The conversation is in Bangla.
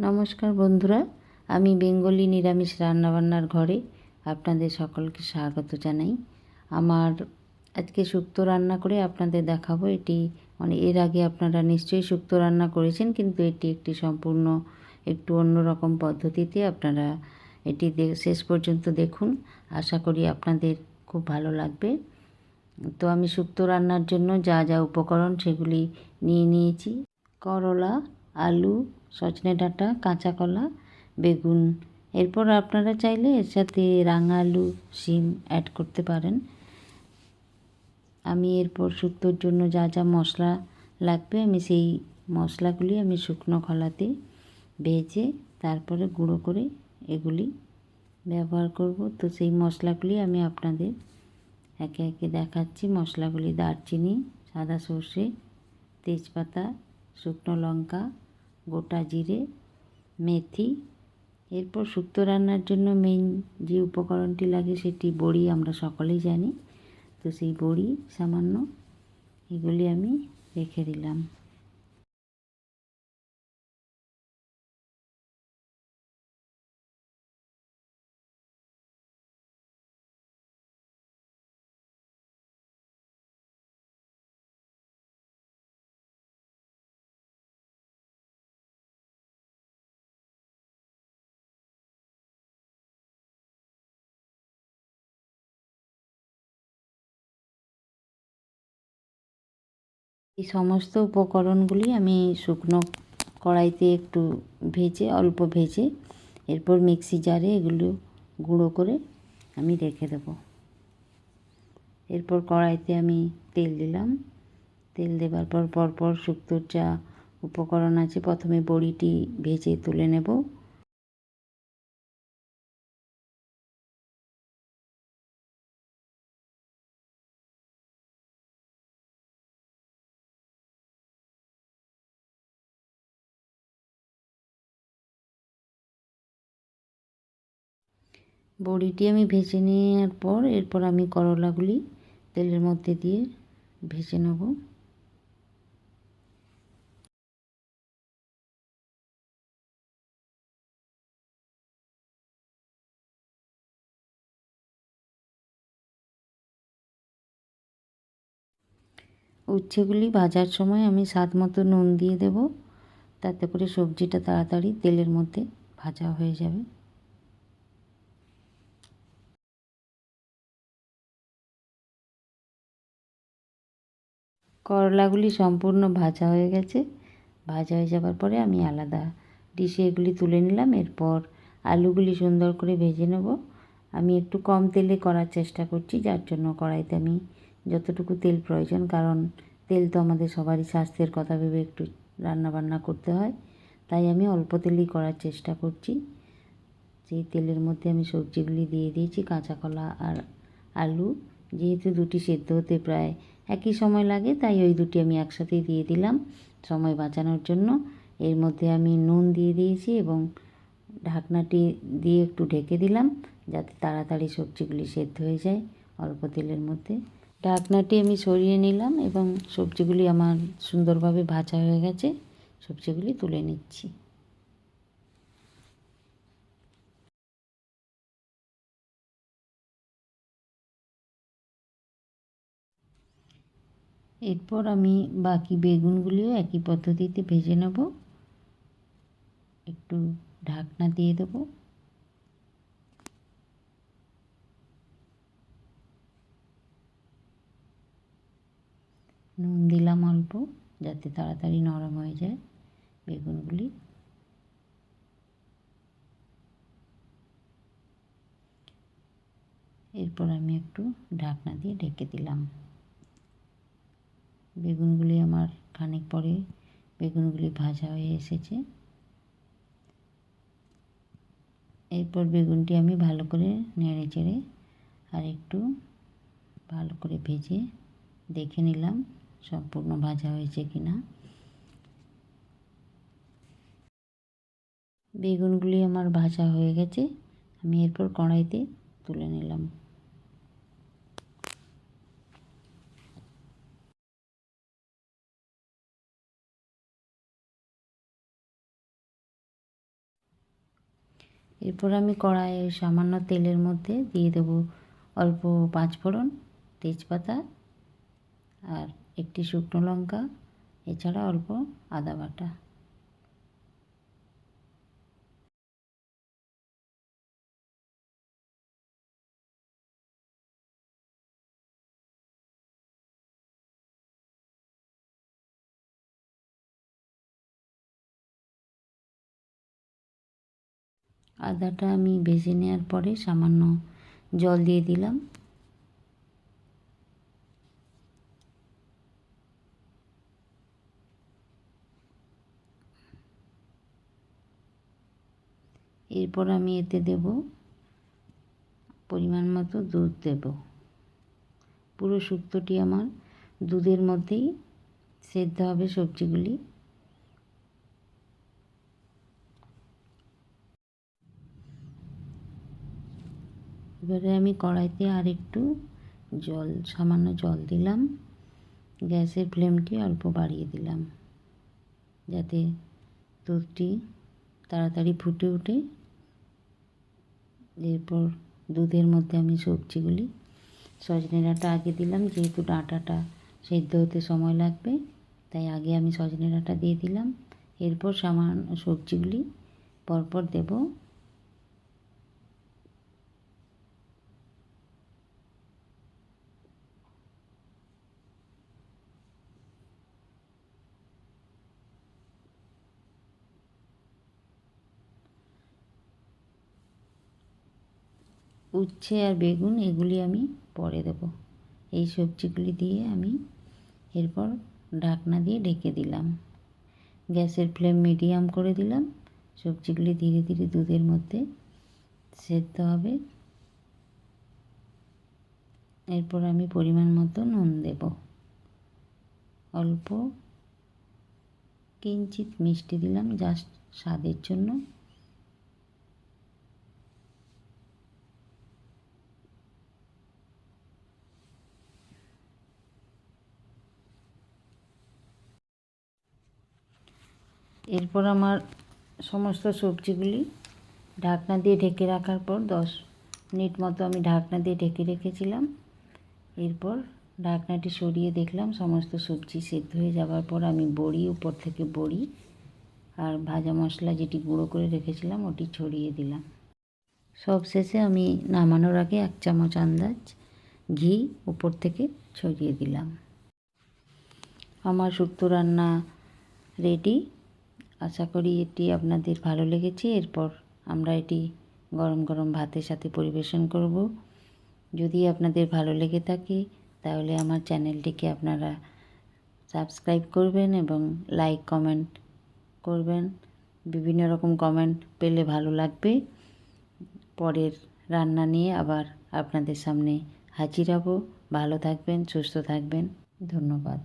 নমস্কার বন্ধুরা, আমি বেঙ্গলি নিরামিষ রান্নাবান্নার ঘরে আপনাদের সকলকে স্বাগত জানাই। আমার আজকে শুক্তো রান্না করে আপনাদের দেখাবো। এটি এর আগে আপনারা নিশ্চয়ই শুক্তো রান্না করেছেন, কিন্তু এটি একটি সম্পূর্ণ একটু অন্যরকম পদ্ধতিতে। আপনারা এটি শেষ পর্যন্ত দেখুন, আশা করি আপনাদের খুব ভালো লাগবে। তো আমি শুক্তো রান্নার জন্য যা যা উপকরণ সেগুলি নিয়েছি: করলা, আলু, সজনে ডাঁটা, কাঁচা কলা, বেগুন। এরপর আপনারা চাইলে এর সাথে রাঙা আলু, শিম অ্যাড করতে পারেন। আমি এরপর শুক্তোর জন্য যা যা মশলা লাগবে আমি সেই মশলাগুলি আমি শুকনো খোলাতে ভেজে তারপরে গুঁড়ো করে এগুলি ব্যবহার করব। তো সেই মশলাগুলি আমি আপনাদের একে একে দেখাচ্ছি। মশলাগুলি: দারচিনি, সাদা সর্ষে, তেজপাতা, শুকনো লঙ্কা, গোটা জিরে, মেথি। এরপর শুক্তো রান্নার জন্য মেইন যে উপকরণটি লাগে সেটি বড়ি, আমরা সকলেই জানি। তো সেই বড়ি সামান্য এগুলি আমি রেখে দিলাম। এই সমস্ত উপকরণগুলি আমি শুকনো কড়াইতে একটু অল্প ভেজে এরপর মিক্সি জারে এগুলো গুঁড়ো করে আমি রেখে দেব। এরপর কড়াইতে আমি তেল দিলাম। তেল দেবার পর পরপর শুক্তোর যা উপকরণ আছে প্রথমে বড়িটি ভেজে তুলে নেব। বড়িটি আমি ভেজে নেওয়ার পর এরপর আমি করলাগুলি তেলের মধ্যে দিয়ে ভেজে নেব। উচ্ছেগুলি ভাজার সময় আমি স্বাদ মতো নুন দিয়ে দেব, তাতে করে সবজিটা তাড়াতাড়ি তেলের মধ্যে ভাজা হয়ে যাবে। করলাগুলি সম্পূর্ণ ভাজা হয়ে গেছে। ভাজা হয়ে যাবার পরে আমি আলাদা ডিশে এগুলি তুলে নিলাম। এরপর আলুগুলি সুন্দর করে ভেজে নেব। আমি একটু কম তেলে করার চেষ্টা করছি, যার জন্য কড়াইতে আমি যতটুকু তেল প্রয়োজন, কারণ তেল তো আমাদের সবারই স্বাস্থ্যের কথা ভেবে একটু রান্নাবান্না করতে হয়, তাই আমি অল্প তেলেই করার চেষ্টা করছি। সেই তেলের মধ্যে আমি সবজিগুলি দিয়ে দিয়েছি, কাঁচা কলা আর আলু। যেহেতু দুটি সেদ্ধ হতে প্রায় একই সময় লাগে, তাই ওই দুটি আমি একসাথেই দিয়ে দিলাম সময় বাঁচানোর জন্য। এর মধ্যে আমি নুন দিয়ে দিয়েছি এবং ঢাকনাটি দিয়ে একটু ঢেকে দিলাম, যাতে তাড়াতাড়ি সবজিগুলি সেদ্ধ হয়ে যায় অল্প তেলের মধ্যে। ঢাকনাটি আমি সরিয়ে নিলাম এবং সবজিগুলি আমার সুন্দরভাবে ভাজা হয়ে গেছে। সবজিগুলি তুলে নিচ্ছি। এরপর আমি বাকি বেগুনগুলিও একই পদ্ধতিতে ভেজে নেব। একটু ঢাকনা দিয়ে দেব। নুন দিলাম অল্প, যাতে তাড়াতাড়ি নরম হয়ে যায় বেগুনগুলি। এরপর আমি একটু ঢাকনা দিয়ে ঢেকে দিলাম। বেগুনগুলি আমার খানিক পরে বেগুনগুলি ভাজা হয়ে এসেছে। এরপর বেগুনটি আমি ভালো করে নেড়ে চেড়ে আর একটু ভালো করে ভেজে দেখে নিলাম সম্পূর্ণ ভাজা হয়েছে কিনা। বেগুনগুলি আমার ভাজা হয়ে গেছে। আমি এরপর কড়াইতে তুলে নিলাম। এরপর আমি কড়াইয়ে সামান্য তেলের মধ্যে দিয়ে দেবো অল্প পাঁচফোড়ন, তেজপাতা আর একটি শুকনো লঙ্কা, এছাড়া অল্প আদা বাটা। আদাটা আমি ভেজে নেওয়ার পরে সামান্য জল দিয়ে দিলাম। এরপর আমি এতে দেব পরিমাণ মতো দুধ দেব। পুরো শুক্তোটি আমার দুধের মধ্যেই সেদ্ধ হবে সবজিগুলি। এবারে আমি কড়াইতে আর একটু সামান্য জল দিলাম। গ্যাসের ফ্লেমটি অল্প বাড়িয়ে দিলাম যাতে দুধটি তাড়াতাড়ি ফুটে ওঠে। এরপর দুধের মধ্যে আমি সবজিগুলি, সজনে ডাঁটা আগে দিলাম, যেহেতু ডাঁটাটা সেদ্ধ হতে সময় লাগবে তাই আগে আমি সজনে ডাঁটা দিয়ে দিলাম। এরপর সামান্য সবজিগুলি পরপর দেব। উচ্ছে আর বেগুন এগুলি আমি পরে দেব। এই সবজিগুলি দিয়ে আমি এরপর ঢাকনা দিয়ে ঢেকে দিলাম। গ্যাসের ফ্লেম মিডিয়াম করে দিলাম। সবজিগুলি ধীরে ধীরে দুধের মধ্যে সেদ্ধ হবে। এরপর আমি পরিমাণ মতো নুন দেব, অল্প কিঞ্চিত মিষ্টি দিলাম জাস্ট স্বাদের জন্য। এরপর আমার সমস্ত সবজিগুলি ঢাকনা দিয়ে ঢেকে রাখার পর 10 মিনিট মতো আমি ঢাকনা দিয়ে ঢেকে রেখেছিলাম। এরপর ঢাকনাটি সরিয়ে দেখলাম সমস্ত সবজি সেদ্ধ হয়ে যাওয়ার পর আমি উপর থেকে বড়ি আর ভাজা মশলা যেটি গুঁড়ো করে রেখেছিলাম ওটি ছড়িয়ে দিলাম। সবশেষে আমি নামানোর আগে 1 চামচ আন্দাজ ঘি উপর থেকে ছড়িয়ে দিলাম। আমার শুক্তো রান্না রেডি। আশা করি এটি আপনাদের ভালো লেগেছে। এরপর আমরা এটি গরম গরম ভাতের সাথে পরিবেশন করব। যদি আপনাদের ভালো লেগে থাকে তাহলে আমার চ্যানেলটিকে আপনারা সাবস্ক্রাইব করবেন এবং লাইক কমেন্ট করবেন। বিভিন্ন রকম কমেন্ট পেলে ভালো লাগবে। পরের রান্না নিয়ে আবার আপনাদের সামনে হাজির হব। ভালো থাকবেন, সুস্থ থাকবেন। ধন্যবাদ।